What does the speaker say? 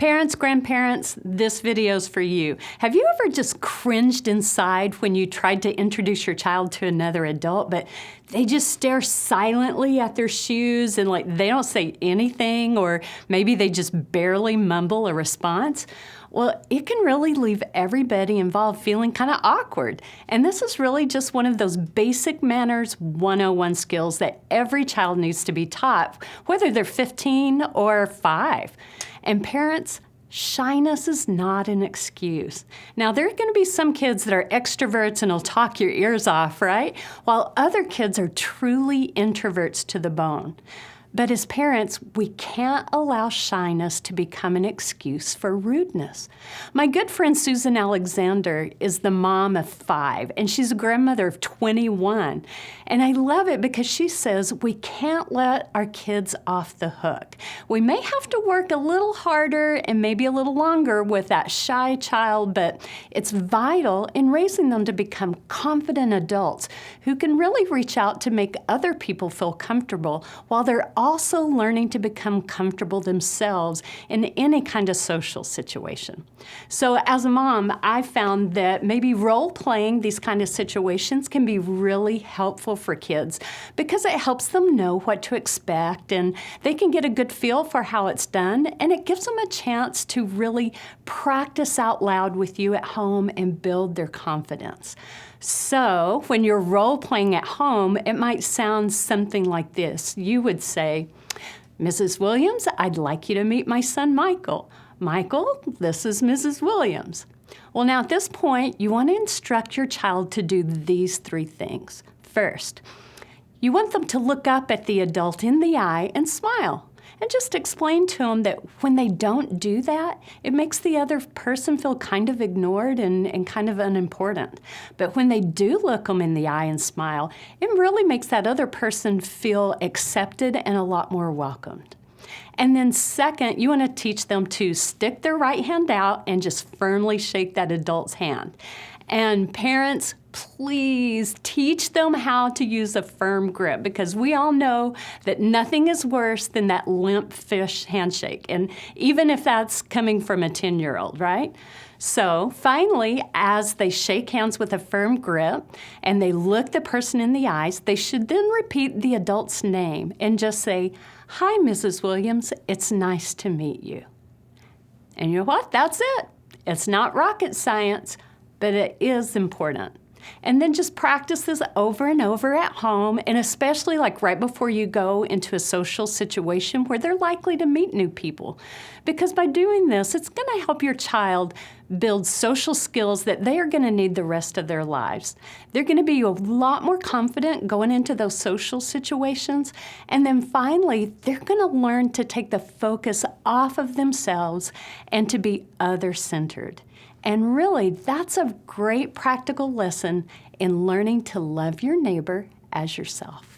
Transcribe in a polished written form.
Parents, grandparents, this video's for you. Have you ever just cringed inside when you tried to introduce your child to another adult, but they just stare silently at their shoes and they don't say anything, or maybe they just barely mumble a response? Well, it can really leave everybody involved feeling kind of awkward. And this is really just one of those basic manners 101 skills that every child needs to be taught, whether they're 15 or 5. And parents, shyness is not an excuse. Now, there are going to be some kids that are extroverts and will talk your ears off, right? While other kids are truly introverts to the bone. But as parents, we can't allow shyness to become an excuse for rudeness. My good friend Susan Alexander is the mom of 5, and she's a grandmother of 21. And I love it because she says we can't let our kids off the hook. We may have to work a little harder and maybe a little longer with that shy child, but it's vital in raising them to become confident adults who can really reach out to make other people feel comfortable while they're also learning to become comfortable themselves in any kind of social situation. So as a mom, I found that maybe role-playing these kind of situations can be really helpful for kids because it helps them know what to expect, and they can get a good feel for how it's done, and it gives them a chance to really practice out loud with you at home and build their confidence. So when you're role-playing at home, it might sound something like this. You would say, "Mrs. Williams, I'd like you to meet my son, Michael. Michael, this is Mrs. Williams." Well, now at this point, you want to instruct your child to do these 3 things. First, you want them to look up at the adult in the eye and smile. And just explain to them that when they don't do that, it makes the other person feel kind of ignored and kind of unimportant. But when they do look them in the eye and smile, it really makes that other person feel accepted and a lot more welcomed. And then second, you want to teach them to stick their right hand out and just firmly shake that adult's hand. And parents, please teach them how to use a firm grip, because we all know that nothing is worse than that limp fish handshake, and even if that's coming from a 10-year-old, right? So finally, as they shake hands with a firm grip and they look the person in the eyes, they should then repeat the adult's name and just say, "Hi, Mrs. Williams, it's nice to meet you." And you know what? That's it. It's not rocket science, but it is important. And then just practice this over and over at home, and especially right before you go into a social situation where they're likely to meet new people. Because by doing this, it's going to help your child build social skills that they are going to need the rest of their lives. They're going to be a lot more confident going into those social situations. And then finally, they're going to learn to take the focus off of themselves and to be other-centered. And really, that's a great practical lesson in learning to love your neighbor as yourself.